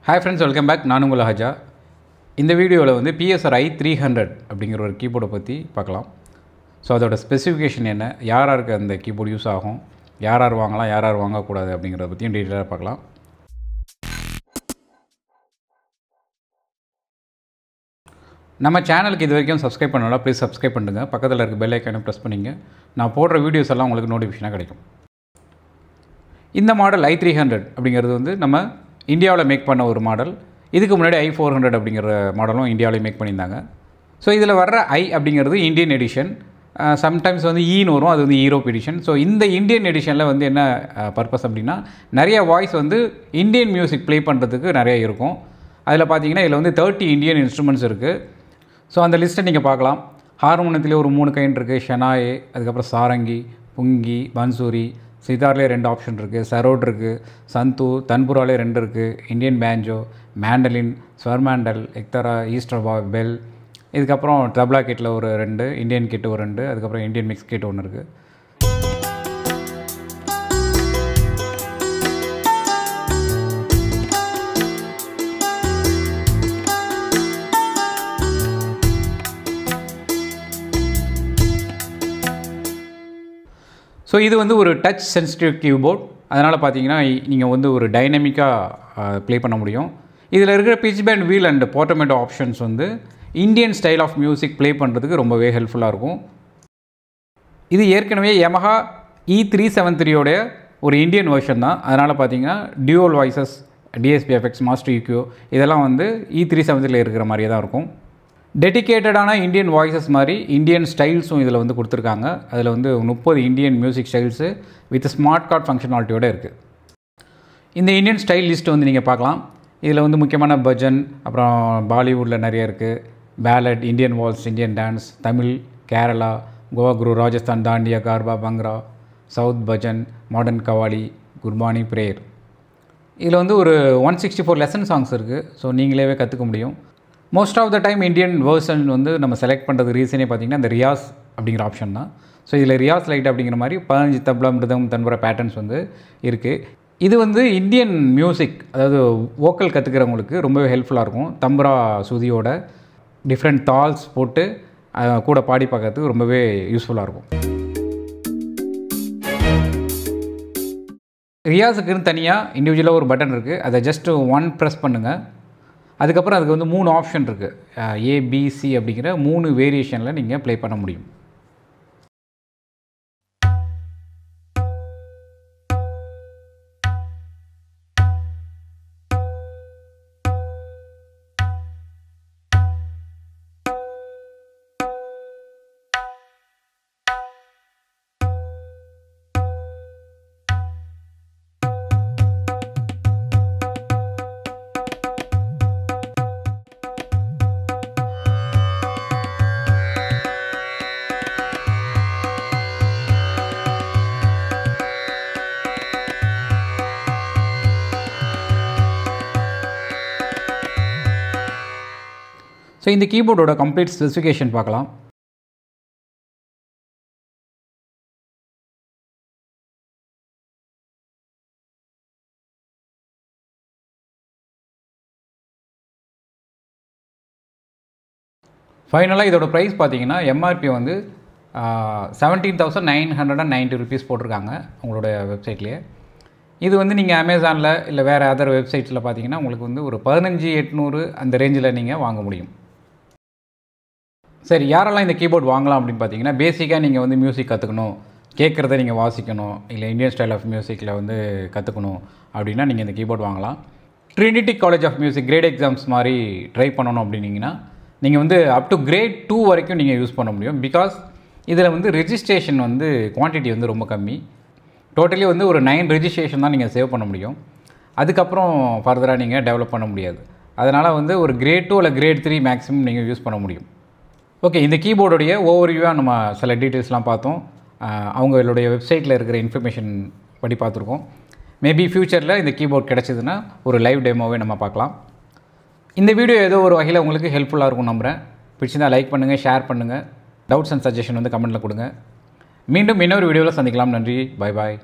Hi friends, welcome back. நான் உங்கள் ஹஜா. இந்த வீடியோவில் வந்து PSR i300 அப்படிங்கிற ஒரு கீபோர்டை பற்றி பார்க்கலாம். ஸோ அதோட ஸ்பெசிஃபிகேஷன் என்ன, யாருக்கு அந்த கீபோர்டு யூஸ் ஆகும், யார் வாங்கலாம், யார் வாங்கக்கூடாது அப்படிங்கிறத பற்றியும் டீட்டெயிலாக பார்க்கலாம். நம்ம சேனலுக்கு இது வரைக்கும் சப்ஸ்கிரைப் பண்ணலாம், ப்ளீஸ் சப்ஸ்கிரைப் பண்ணுங்கள். பக்கத்தில் இருக்க பெல் ஐக்கானை ப்ரெஸ் பண்ணிங்க. நான் போடுற வீடியோஸ் எல்லாம் உங்களுக்கு நோட்டிஃபிகேஷனாக கிடைக்கும். இந்த மாடல் i300 அப்படிங்கிறது வந்து நம்ம இந்தியாவில் மேக் பண்ண ஒரு மாடல். இதுக்கு முன்னாடி i400 அப்படிங்கிற மாடலும் இந்தியாவிலே மேக் பண்ணியிருந்தாங்க. ஸோ இதில் வர்ற ஐ அப்படிங்கிறது இந்தியன் எடிஷன், சம்டைம்ஸ் வந்து ஈன்னு வரும், அது வந்து யூரோப் எடிஷன். ஸோ இந்த இந்தியன் எடிஷனில் வந்து என்ன பர்பஸ் அப்படின்னா, நிறைய வாய்ஸ் வந்து இந்தியன் மியூசிக் ப்ளே பண்ணுறதுக்கு நிறைய இருக்கும். அதில் பார்த்தீங்கன்னா இதில் வந்து 30 இந்தியன் இன்ஸ்ட்ருமெண்ட்ஸ் இருக்குது. ஸோ அந்த லிஸ்ட்டை நீங்கள் பார்க்கலாம். ஹார்மோனியத்திலே ஒரு 3 கைண்ட் இருக்குது, ஷனாயே, அதுக்கப்புறம் சாரங்கி, புங்கி, பன்சூரி. சிதார்லேயே 2 ஆப்ஷன் இருக்குது, சரோட் இருக்குது, சந்து, தன்புராலே 2 இருக்குது, இந்தியன் பேஞ்சோ, மேண்டலின், ஸ்வர்மேண்டல், எக்தரா, ஈஸ்டர்பா, பெல். இதுக்கப்புறம் தப்லா கிட்டில் ஒரு 2, இந்தியன் கிட்டு ஒரு 2, அதுக்கப்புறம் இந்தியன் மிக்ஸ் கிட் ஒன்று இருக்குது. ஸோ இது வந்து ஒரு டச் சென்சிட்டிவ் கீபோர்ட். அதனால் பார்த்தீங்கன்னா நீங்கள் வந்து ஒரு டைனமிக்காக ப்ளே பண்ண முடியும். இதில் இருக்கிற pitch bend wheel and portamento options வந்து Indian style of music play பண்ணுறதுக்கு ரொம்பவே ஹெல்ப்ஃபுல்லாக இருக்கும். இது ஏற்கனவே Yamaha E373 ஒரு இந்தியன் வெர்ஷன் தான். அதனால் பார்த்தீங்கன்னா dual voices, DSP effects, master EQ இதெல்லாம் வந்து E373 இருக்கிற மாதிரியே தான் இருக்கும். டெடிக்கேட்டடான இந்தியன் வாய்ஸஸ் மாதிரி இந்தியன் ஸ்டைல்ஸும் இதில் வந்து கொடுத்துருக்காங்க. அதில் வந்து 30 Indian music styles with smart card ஃபங்க்ஷனாலிட்டியோடு இருக்குது. இந்த இந்தியன் ஸ்டைல் லிஸ்ட்டு வந்து நீங்கள் பார்க்கலாம். இதில் வந்து முக்கியமான பஜன், அப்புறம் பாலிவுட்டில் நிறைய இருக்குது, ballet, Indian waltz, Indian dance, Tamil, Kerala, Goa குரு, Rajasthan, Dandiya, Garba, Bhangra, south bhajan, modern qawwali, Gurbani, prayer. இதில் வந்து ஒரு 164 லெசன் சாங்ஸ் இருக்குது. ஸோ நீங்களே கற்றுக்க முடியும். Most of the time Indian version வந்து நம்ம செலக்ட் பண்ணுறது ரீசனே பார்த்திங்கன்னா இந்த ரியாஸ் அப்படிங்கிற ஆப்ஷன் தான். ஸோ இதில் ரியாஸ் லைட் அப்படிங்கிற மாதிரி 15 தப்லா, மிருதம், தன்புரா பேட்டர்ன்ஸ் வந்து இருக்குது. இது வந்து இந்தியன் மியூசிக், அதாவது வோக்கல் கற்றுக்கிறவங்களுக்கு ரொம்பவே ஹெல்ப்ஃபுல்லாக இருக்கும். தம்புரா சுதியோட டிஃப்ரெண்ட் தால்ஸ் போட்டு கூட பாடி பார்க்கறதுக்கு ரொம்பவே யூஸ்ஃபுல்லாக இருக்கும். ரியாஸுக்குன்னு தனியாக இண்டிவிஜுவலாக ஒரு பட்டன் இருக்குது. அதை ஜஸ்ட்டு 1 ப்ரெஸ் பண்ணுங்கள். அதுக்கப்புறம் அதுக்கு வந்து 3 ஆப்ஷன் இருக்குது, ABC அப்படிங்கிற 3 வேரியேஷனில் நீங்கள் ப்ளே பண்ண முடியும். ஸோ இந்த கீபோர்டோட கம்ப்ளீட் ஸ்பெசிஃபிகேஷன் பார்க்கலாம். ஃபைனலாக இதோட ப்ரைஸ் பார்த்தீங்கன்னா MRP வந்து 17,990 rupees போட்டிருக்காங்க உங்களோட வெப்சைட்லேயே. இது வந்து நீங்கள் அமேசானில் இல்லை வேறு அதர் வெப்சைட்ஸில் பார்த்தீங்கன்னா உங்களுக்கு வந்து ஒரு 15,800 அந்த ரேஞ்சில் நீங்கள் வாங்க முடியும். சரி, யாரெல்லாம் இந்த கீபோர்ட் வாங்கலாம் அப்படின்னு பார்த்தீங்கன்னா, பேசிக்காக நீங்கள் வந்து மியூசிக் கற்றுக்கணும், கேட்குறத நீங்கள் வாசிக்கணும், இல்லை இந்தியன் ஸ்டைல் ஆஃப் மியூசிக்கில் வந்து கற்றுக்கணும் அப்படின்னா நீங்கள் இந்த கீபோர்ட் வாங்கலாம். Trinity College of Music grade exams மாதிரி ட்ரை பண்ணணும் அப்படின்னீங்கன்னா நீங்கள் வந்து அப் டு கிரேட் 2 வரைக்கும் நீங்கள் யூஸ் பண்ண முடியும். பிகாஸ் இதில் வந்து ரெஜிஸ்ட்ரேஷன் வந்து குவான்டிட்டி வந்து ரொம்ப கம்மி. டோட்டலி வந்து ஒரு 9 ரெஜிஸ்ட்ரேஷன் தான் நீங்கள் சேவ் பண்ண முடியும். அதுக்கப்புறம் ஃபர்தராக நீங்கள் டெவலப் பண்ண முடியாது. அதனால் வந்து ஒரு கிரேட் 2 இல்லை கிரேட் 3 மேக்ஸிமம் நீங்கள் யூஸ் பண்ண முடியும். ஓகே, இந்த கீபோர்டுடைய ஓவர்வியூவாக நம்ம சில டீட்டெயில்ஸ்லாம் பார்த்தோம். அவங்களுடைய வெப்சைட்டில் இருக்கிற இன்ஃபர்மேஷன் படி பார்த்துருக்கோம். மேபி ஃப்யூச்சரில் இந்த கீபோர்ட் கிடச்சிதுன்னா ஒரு லைவ் டெமோவே நம்ம பார்க்கலாம். இந்த வீடியோ ஏதோ ஒரு வகையில் உங்களுக்கு ஹெல்ப்ஃபுல்லாக இருக்கும் நம்புகிறேன். பிடிச்சிருந்தால் லைக் பண்ணுங்கள், ஷேர் பண்ணுங்கள், டவுட்ஸ் அண்ட் சஜஷன் வந்து கமெண்ட்டில் கொடுங்க. மீண்டும் இன்னொரு வீடியோவில் சந்திக்கலாம். நன்றி, பாய் பாய்.